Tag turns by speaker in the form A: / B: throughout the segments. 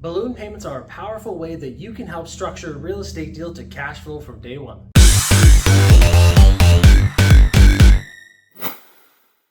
A: Balloon payments are a powerful way that you can help structure a real estate deal to cash flow from day one.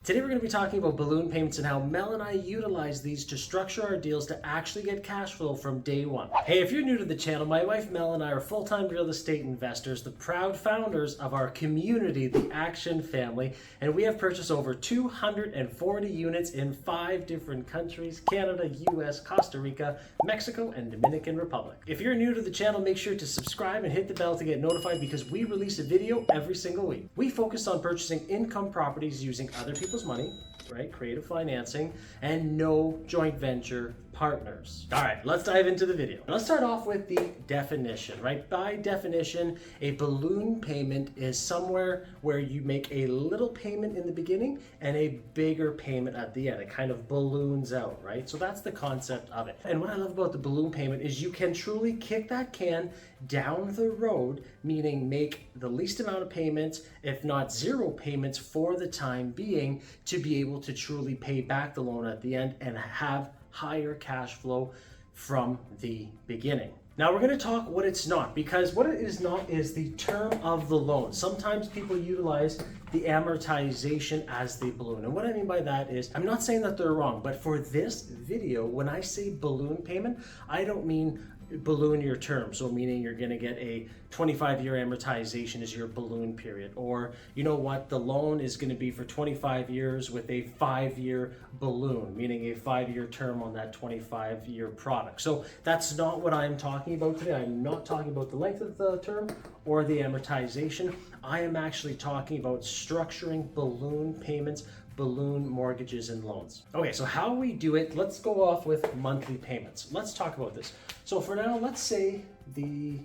A: Today we're going to be talking about balloon payments and how Mel and I utilize these to structure our deals to actually get cash flow from day one. Hey, if you're new to the channel, my wife Mel and I are full-time real estate investors, the proud founders of our community, the Action Family, and we have purchased over 240 units in 5 different countries: Canada, US, Costa Rica, Mexico, and Dominican Republic. If you're new to the channel, make sure to subscribe and hit the bell to get notified because we release a video every single week. We focus on purchasing income properties using other people's money, right? Creative financing, and no joint venture partners. All right, let's dive into the video. Let's start off with the definition, right? By definition, a balloon payment is somewhere where you make a little payment in the beginning and a bigger payment at the end. It kind of balloons out, right? So that's the concept of it. And what I love about the balloon payment is you can truly kick that can down the road, meaning make the least amount of payments, if not zero payments for the time being, to be able to truly pay back the loan at the end and have higher cash flow from the beginning. Now we're going to talk what it's not, because what it is not is the term of the loan. Sometimes people utilize the amortization as the balloon. And what I mean by that is, I'm not saying that they're wrong, but for this video, when I say balloon payment, I don't mean balloon your term. So meaning you're going to get a 25-year amortization as your balloon period, or you know what, the loan is going to be for 25 years with a 5-year balloon, meaning a 5-year term on that 25-year product. So that's not what I'm talking about today. I'm not talking about the length of the term or the amortization. I am actually talking about structuring balloon payments, balloon mortgages and loans. Okay, so how we do it, let's go off with monthly payments. Let's talk about this. So for now, let's say the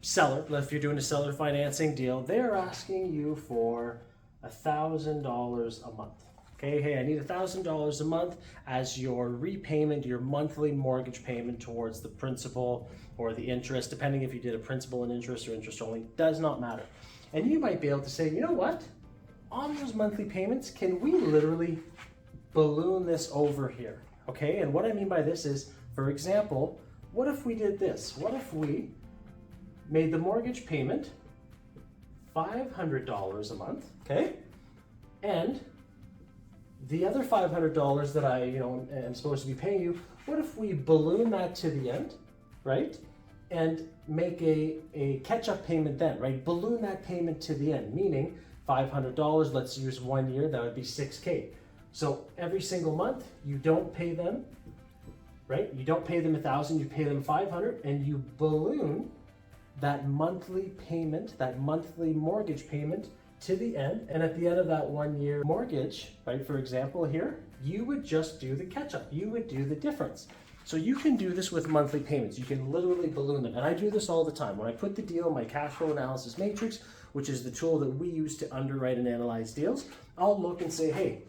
A: seller, if you're doing a seller financing deal, they're asking you for $1,000 a month. Okay, hey, I need $1,000 a month as your repayment, your monthly mortgage payment towards the principal or the interest, depending if you did a principal and interest or interest only, does not matter. And you might be able to say, you know what? On those monthly payments, can we literally balloon this over here? Okay, and what I mean by this is, for example, what if we did this? What if we made the mortgage payment $500 a month, okay? And the other $500 that I, am supposed to be paying you, what if we balloon that to the end, right? And make a catch-up payment then, right? Balloon that payment to the end, meaning $500, let's use 1 year, that would be $6K. So every single month, you don't pay them, right? You don't pay them $1,000, you pay them $500, and you balloon that monthly payment, that monthly mortgage payment to the end. And at the end of that 1 year mortgage, right, for example here, you would just do the catch-up. You would do the difference. So you can do this with monthly payments. You can literally balloon them. And I do this all the time. When I put the deal in my cash flow analysis matrix, which is the tool that we use to underwrite and analyze deals, I'll look and say, hey,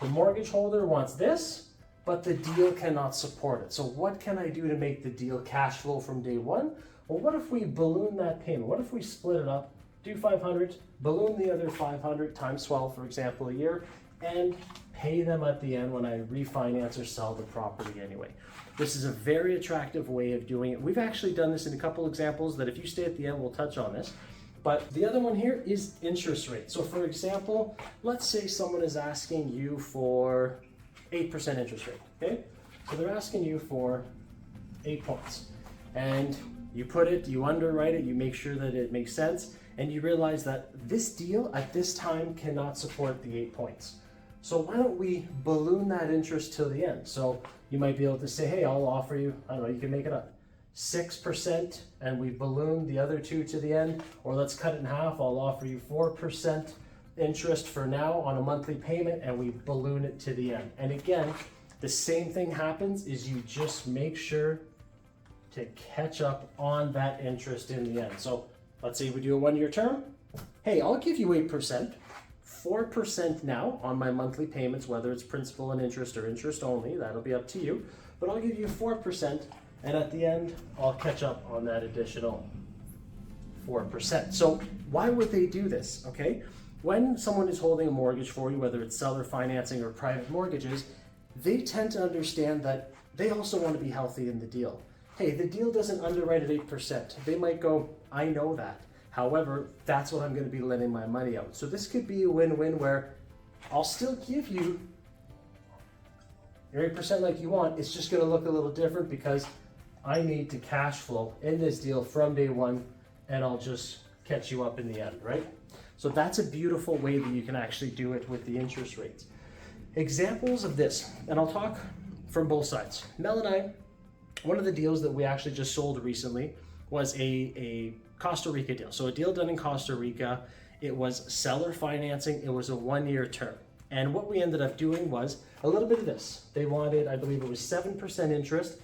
A: the mortgage holder wants this, but the deal cannot support it. So what can I do to make the deal cash flow from day one? Well, what if we balloon that payment? What if we split it up, do 500, balloon the other 500 times 12, for example, a year, and pay them at the end when I refinance or sell the property anyway. This is a very attractive way of doing it. We've actually done this in a couple examples that if you stay at the end, we'll touch on this. But the other one here is interest rate. So for example, let's say someone is asking you for 8% interest rate, okay? So they're asking you for 8 points. And you put it, you underwrite it, you make sure that it makes sense, and you realize that this deal at this time cannot support the 8 points. So why don't we balloon that interest till the end? So you might be able to say, hey, I'll offer you, I don't know, you can make it up, 6%, and we balloon the other 2 to the end, or let's cut it in half, I'll offer you 4% interest for now on a monthly payment, and we balloon it to the end. And again, the same thing happens is you just make sure to catch up on that interest in the end. So let's say we do a 1 year term. Hey, I'll give you 8%, 4% now on my monthly payments, whether it's principal and interest or interest only, that'll be up to you, but I'll give you 4%, and at the end, I'll catch up on that additional 4%. So why would they do this, okay? When someone is holding a mortgage for you, whether it's seller financing or private mortgages, they tend to understand that they also want to be healthy in the deal. Hey, the deal doesn't underwrite at 8%. They might go, I know that. However, that's what I'm going to be lending my money out. So this could be a win-win where I'll still give you your 8% like you want. It's just going to look a little different because I need to cash flow in this deal from day one, and I'll just catch you up in the end, right? So that's a beautiful way that you can actually do it with the interest rates. Examples of this, and I'll talk from both sides. Mel and I, one of the deals that we actually just sold recently was a Costa Rica deal. So a deal done in Costa Rica, it was seller financing, it was a 1-year term. And what we ended up doing was a little bit of this. They wanted, I believe it was 7% interest.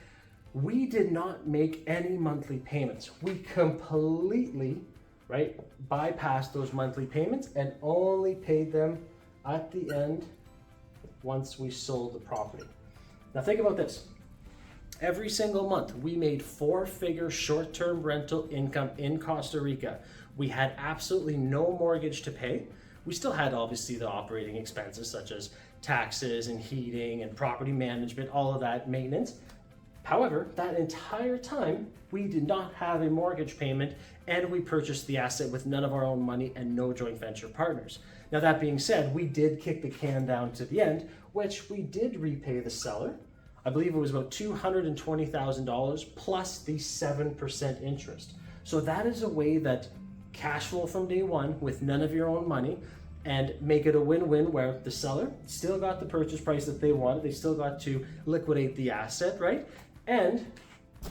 A: We did not make any monthly payments. We completely, right, bypassed those monthly payments and only paid them at the end once we sold the property. Now think about this. Every single month, we made 4-figure short-term rental income in Costa Rica. We had absolutely no mortgage to pay. We still had obviously the operating expenses such as taxes and heating and property management, all of that maintenance. However, that entire time, we did not have a mortgage payment and we purchased the asset with none of our own money and no joint venture partners. Now that being said, we did kick the can down to the end, which we did repay the seller. I believe it was about $220,000 plus the 7% interest. So that is a way that cash flow from day one with none of your own money and make it a win-win where the seller still got the purchase price that they wanted. They still got to liquidate the asset, right? And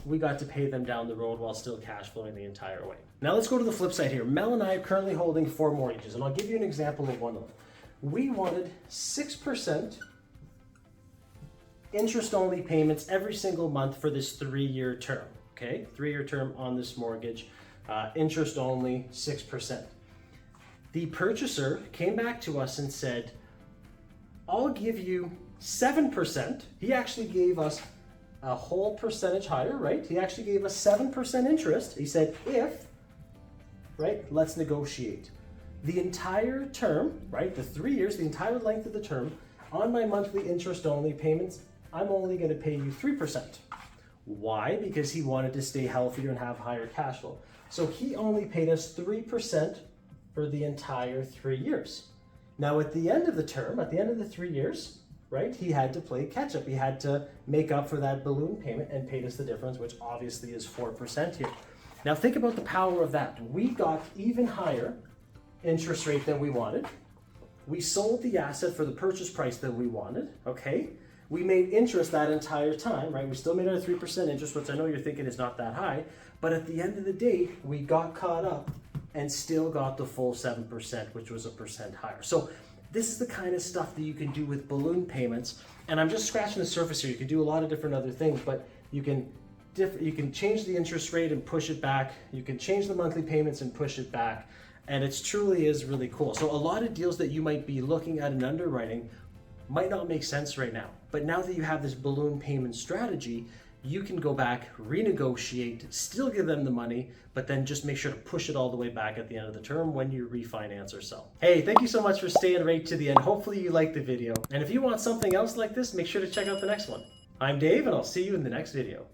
A: we got to pay them down the road while still cash flowing the entire way. Now let's go to the flip side here. Mel and I are currently holding 4 mortgages, and I'll give you an example of one of them. We wanted 6% interest-only payments every single month for this 3-year term, okay? 3-year term on this mortgage, interest only, 6%. The purchaser came back to us and said, I'll give you 7%. He actually gave us a whole percentage higher, right? He actually gave us 7% interest. He said, if, right, let's negotiate. The entire term, right, the 3 years, the entire length of the term, on my monthly interest-only payments, I'm only going to pay you 3%. Why? Because he wanted to stay healthier and have higher cash flow. So he only paid us 3% for the entire 3 years. Now at the end of the term, at the end of the 3 years, right, he had to play catch up. He had to make up for that balloon payment and paid us the difference, which obviously is 4% here. Now think about the power of that. We got even higher interest rate than we wanted. We sold the asset for the purchase price that we wanted, okay? We made interest that entire time, right? We still made our 3% interest, which I know you're thinking is not that high, but at the end of the day, we got caught up and still got the full 7%, which was 1% higher. So this is the kind of stuff that you can do with balloon payments. And I'm just scratching the surface here. You can do a lot of different other things, but you can change the interest rate and push it back. You can change the monthly payments and push it back. And it truly is really cool. So a lot of deals that you might be looking at in underwriting might not make sense right now. But now that you have this balloon payment strategy, you can go back, renegotiate, still give them the money, but then just make sure to push it all the way back at the end of the term when you refinance or sell. Hey, thank you so much for staying right to the end. Hopefully you liked the video. And if you want something else like this, make sure to check out the next one. I'm Dave, and I'll see you in the next video.